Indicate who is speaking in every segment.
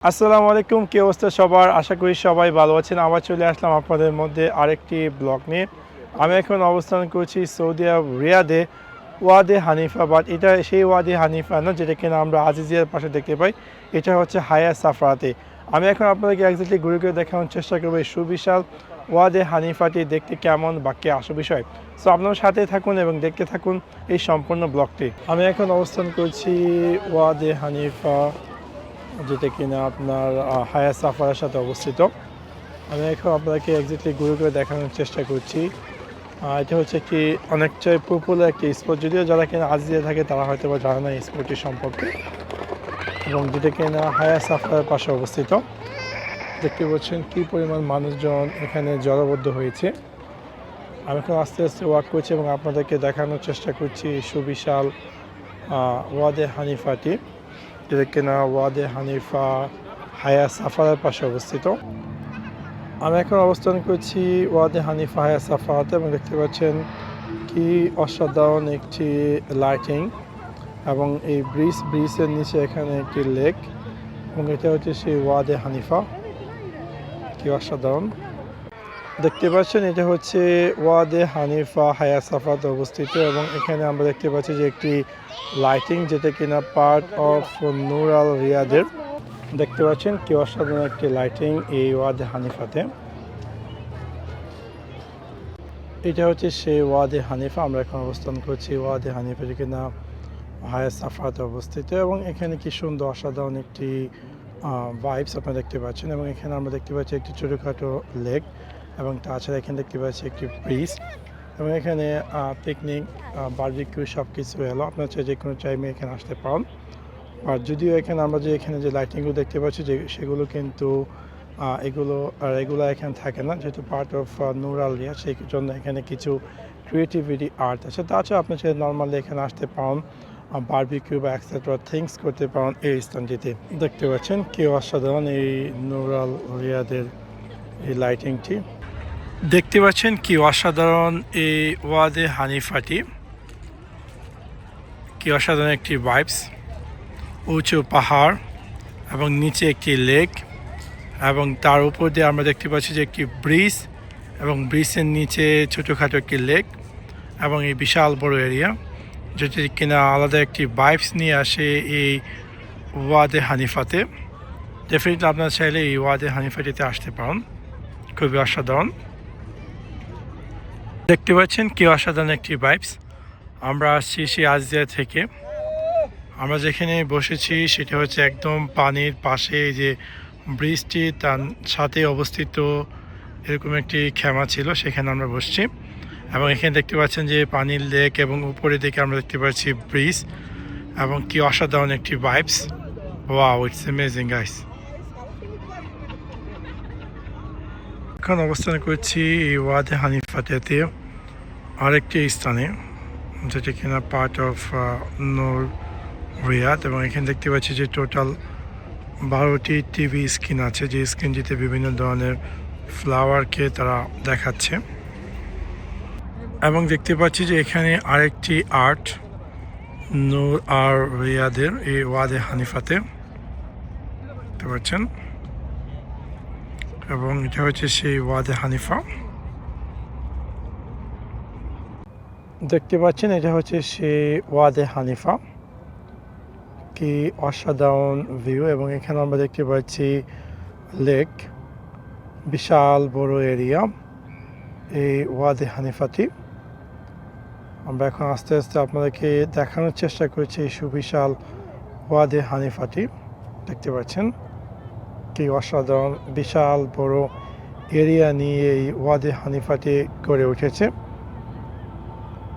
Speaker 1: আসসালামু আলাইকুম, কি অবস্থা সবার? আশা করি সবাই ভালো আছেন। আবার চলে আসলাম আপনাদের মধ্যে আরেকটি ব্লগ নিয়ে। আমি এখন অবস্থান করছি সৌদি আরব রিয়াদে, ওয়াদে হানিফা। বাট এটা সেই ওয়াদে হানিফা না যেটা কিনা আমরা আজিজিয়ার পাশে দেখতে পাই। এটা হচ্ছে হায়াত সাফরাতে। আমি এখন আপনাদেরকে একজাক্টলি ঘুরে ঘুরে দেখানোর চেষ্টা করবো এই সুবিশাল ওয়াদে হানিফাটি দেখতে কেমন বা কে আসল বিষয়। সো আপনার সাথে থাকুন এবং দেখতে থাকুন এই সম্পূর্ণ ব্লগটি। আমি এখন অবস্থান করছি ওয়াদে হানিফা, যেটা কিনা আপনার হায়াত সাফারের সাথে অবস্থিত। আমি এখন আপনাকে এক্স্যাক্টলি ঘুরে ঘুরে দেখানোর চেষ্টা করছি। এটা হচ্ছে একটি অনেকটাই পপুলার একটি স্পট, যদিও যারা কিনা আজিজে থাকে তারা হয়তো বা জানে না এই স্পটটি সম্পর্কে, এবং যেটা কিনা হায়াত সাফারের পাশে অবস্থিত। দেখতে পাচ্ছেন কী পরিমাণ মানুষজন এখানে জড়বদ্ধ হয়েছে। আমি এখন আস্তে আস্তে ওয়াক করছি এবং আপনাদেরকে দেখানোর চেষ্টা করছি সুবিশাল ওয়াদে হানিফাটি, যেটা কিনা ওয়াদে হানিফা হায়াত সাফারের পাশে অবস্থিত। আমি এখন অবস্থান করছি ওয়াদে হানিফা হায়াত সাফারাতে এবং দেখতে পাচ্ছেন কি অসাধারণ একটি লাইটিং, এবং এই ব্রিজের নিচে এখানে একটি লেক, এবং এটা হচ্ছে সেই ওয়াদে হানিফা। কি অসাধারণ দেখতে পাচ্ছেন, এটা হচ্ছে ওয়াদে হানিফা হায়াত সাফারাতে অবস্থিত, এবং এখানে আমরা দেখতে পাচ্ছি যে একটি লাইটিং যেটা কিনা পার্ট অফ নূর আল রিয়াদের। দেখতে পাচ্ছেন কি অসাধারণ একটি লাইটিং এই ওয়াদে হানিফাতে। এটা হচ্ছে সেই ওয়াদে হানিফা। আমরা এখন অবস্থান করছি ওয়াদে হানিফা, যেটা কিনা হায়াত সাফারাতে অবস্থিত, এবং এখানে কি সুন্দর অসাধারণ একটি ভাইবস আপনারা দেখতে পাচ্ছেন। এবং এখানে আমরা দেখতে পাচ্ছি একটি ছোটোখাটো লেক, এবং তাছাড়া এখানে দেখতে পাচ্ছি একটি ব্রিজ, এবং এখানে পিকনিক বারবিকিউ সব কিছু এলো। আপনার চাই যে কোনো টাইমে এখানে আসতে পারেন। আর যদিও এখানে আমরা যে এখানে যে লাইটিংগুলো দেখতে পাচ্ছি যে সেগুলো কিন্তু এগুলো এখানে থাকে না, যেহেতু পার্ট অফ নূর আল রিয়াদ, সেই জন্য এখানে কিছু ক্রিয়েটিভিটি আর্ট আছে। তাছাড়া আপনি চাই নর্মালি এখানে আসতে পারেন, বারবিকিউ বা এক্সেট্রা থিংস করতে পারেন এই স্থানটিতে। দেখতে পাচ্ছেন কি অসাধারণ এই নূর আল রিয়াদের এই লাইটিংটি। দেখতে পাচ্ছেন কি অসাধারণ এই ওয়াদে হানিফাটি, কি অসাধারণ একটি ভাইবস। উঁচু পাহাড় এবং নিচে একটি লেক, এবং তার উপর দিয়ে আমরা দেখতে পাচ্ছি যে একটি ব্রিজ, এবং ব্রিজের নিচে ছোটোখাটো একটি লেক, এবং এই বিশাল বড় এরিয়া, যেটি কিনা আলাদা একটি ভাইবস নিয়ে আসে এই ওয়াদে হানিফাতে। ডেফিনেটলি আপনারা চাইলে এই ওয়াদে হানিফাটিতে আসতে পারেন। খুবই অসাধারণ দেখতে পাচ্ছেন কি অসাধারণ একটি ভাইবস। আমরা আসছি সেই আজিজিয়া থেকে। আমরা যেখানে বসেছি সেটা হচ্ছে একদম পানির পাশে, এই যে ব্রিজটি তার সাথে অবস্থিত এরকম একটি খেমা ছিল, সেখানে আমরা বসছি। এবং এখানে দেখতে পাচ্ছেন যে পানির লেক, এবং উপরের দিকে আমরা দেখতে পাচ্ছি ব্রিজ, এবং কি অসাধারণ একটি vibes. Wow, it's amazing guys. এখন অবস্থান করছি এই ওয়াদে হানিফাতে আরেকটি স্থানে, যেটি কিনা পার্ট অফ নূর রিয়াদ, এবং এখানে দেখতে পাচ্ছি যে টোটাল 12টি টিভি স্ক্রিন আছে, যে স্ক্রিনটিতে বিভিন্ন ধরনের ফ্লাওয়ারকে তারা দেখাচ্ছে। এবং দেখতে পাচ্ছি যে এখানে আরেকটি আর্ট নূর আর রিয়াদের এই ওয়াদে হানিফাতে দেখতে পাচ্ছেন, এবং এটা হচ্ছে সেই ওয়াদে হানিফা। দেখতে পাচ্ছেন এটা হচ্ছে সেই ওয়াদে হানিফা। কি অসাধারণ ভিউ, এবং এখানে আমরা দেখতে পাচ্ছি লেক, বিশাল বড় এরিয়া এই ওয়াদে হানিফাটি। আমরা এখন আস্তে আস্তে আপনাদেরকে দেখানোর চেষ্টা করছি এই সুবিশাল ওয়াদে হানিফাটি। দেখতে পাচ্ছেন কি অসাধারণ বিশাল বড় এরিয়া নিয়ে এই ওয়াদে হানিফাটি গড়ে উঠেছে।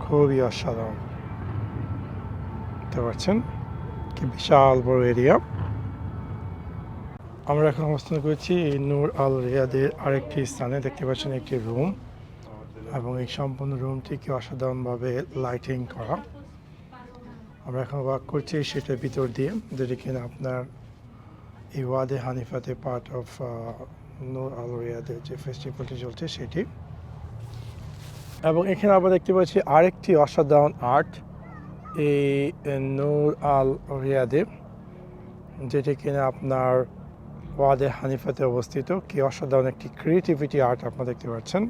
Speaker 1: খুবই অসাধারণ দেখতে পাচ্ছেন কি বিশাল বড় এরিয়া। আমরা এখন অবস্থান করছি নূর আল রিয়াদের আরেকটি স্থানে। দেখতে পাচ্ছেন একটি রুম, এবং এই সম্পূর্ণ রুমটি কি অসাধারণভাবে লাইটিং করা। আমরা এখন ওয়াক করছি সেটার ভিতর দিয়ে, যেটি কিনা আপনার এই ওয়াদে হানিফাতে পার্ট অফ নূর আল রিয়াদের যে ফেস্টিভ্যালটি চলছে সেটি। এবং এখানে আমরা দেখতে পাচ্ছি আরেকটি অসাধারণ আর্ট এই নূর আল রিয়াদে, যেটি কিনা আপনার ওয়াদে হানিফাতে অবস্থিত। কি অসাধারণ একটি ক্রিয়েটিভিটি আর্ট আপনারা দেখতে পাচ্ছেন।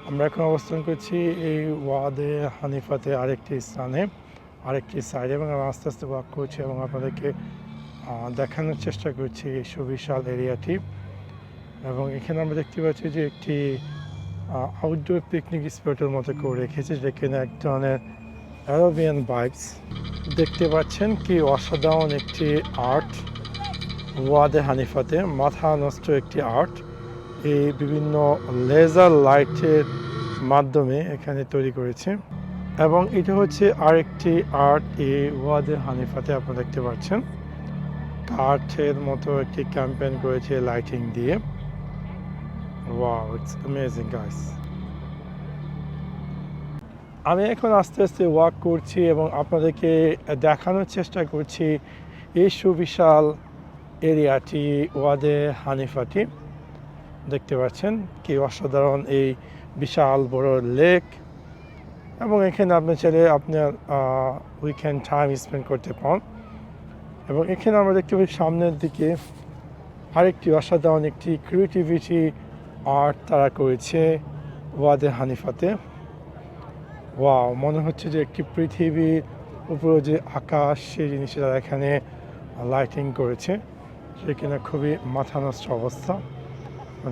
Speaker 1: আমরা এখন অবস্থান করছি এই ওয়াদে হানিফাতে আরেকটি স্থানে, আরেকটি সাইডে, এবং আমরা আস্তে আস্তে ওয়াক করছি এবং আপনাদেরকে দেখানোর চেষ্টা করছি এই সুবিশাল এরিয়াটি। এবং এখানে আমরা দেখতে পাচ্ছি যে একটি আউটডোর পিকনিক স্পটের মতো করে রেখেছে, যেখানে এক ধরনের অ্যারাবিয়ান ভাইবস দেখতে পাচ্ছেন। কি অসাধারণ একটি আর্ট ওয়াদে হানিফাতে, মাথা নষ্ট একটি আর্ট। এই বিভিন্ন লেজার লাইটের মাধ্যমে এখানে তৈরি করেছে। এবং এটা হচ্ছে আরেকটি আর্ট এই ওয়াদে হানিফাতে আপনারা দেখতে পাচ্ছেন, কাঠের মতো একটি ক্যাম্পেইন করেছে লাইটিং দিয়ে। Wow, it's amazing guys. আমি এখন আস্তে আস্তে ওয়াক করছি এবং আপনাদেরকে দেখানোর চেষ্টা করছি এই সুবিশাল এরিয়াটি ওয়াদে হানিফাটি। দেখতে পাচ্ছেন কি অসাধারণ এই বিশাল বড় লেক, এবং এখানে আপনি চাইলে আপনার উইকেন্ড টাইম স্পেন্ড করতে পারেন। এবং এখানে আমরা দেখতে পাই সামনের দিকে আরেকটি অসাধারণ একটি ক্রিয়েটিভিটি আর্ট তারা করেছে ওয়াদে হানিফাতে। ওয়াও, মনে হচ্ছে যে একটি পৃথিবীর উপরে যে আকাশ, সেই জিনিসটা তারা এখানে লাইটিং করেছে, সেখানে খুবই মাথা নষ্ট অবস্থা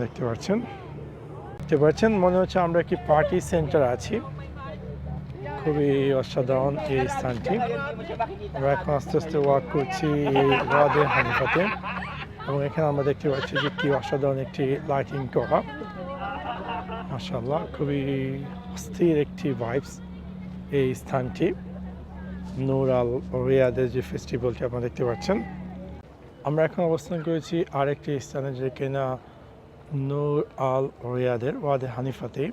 Speaker 1: দেখতে পাচ্ছেন। মনে হচ্ছে আমরা একটি পার্টি সেন্টার আছি। খুবই অসাধারণ এই স্থানটি। আমরা এখন আস্তে আস্তে ওয়াক করছি এই ওয়াদে হানিফাতে, এবং এখানে আমরা দেখতে পাচ্ছি যে কি অসাধারণ একটি লাইটিং করা। মাশাআল্লাহ, খুবই অস্থির একটি ভাইবস এই স্থানটি। নূর আল রিয়াদের যে ফেস্টিভ্যালটি আপনারা দেখতে পাচ্ছেন। আমরা এখন অবস্থান করেছি আরেকটি স্থানে, যে কিনা নূর আল রিয়াদের ওয়াদে হানিফাতে,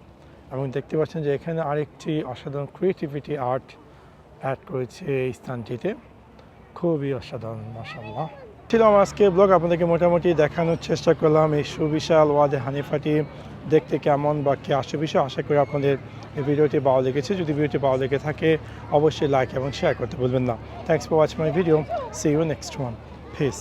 Speaker 1: এবং দেখতে পাচ্ছেন যে এখানে আরেকটি অসাধারণ ক্রিয়েটিভিটি আর্ট অ্যাড করেছে এই স্থানটিতে। খুবই অসাধারণ, মাশাআল্লাহ। ছিল আমার আজকে ব্লগ, আপনাদেরকে মোটামুটি দেখানোর চেষ্টা করলাম এই সুবিশাল ওয়াদে হানিফাটি দেখতে কেমন বা কি আসে বিষয়। আশা করি আপনাদের এই ভিডিওটি ভালো লেগেছে। যদি ভিডিওটি ভালো লেগে থাকে অবশ্যই লাইক এবং শেয়ার করতে ভুলবেন না। Thanks for watching my video. See you next one. Piece.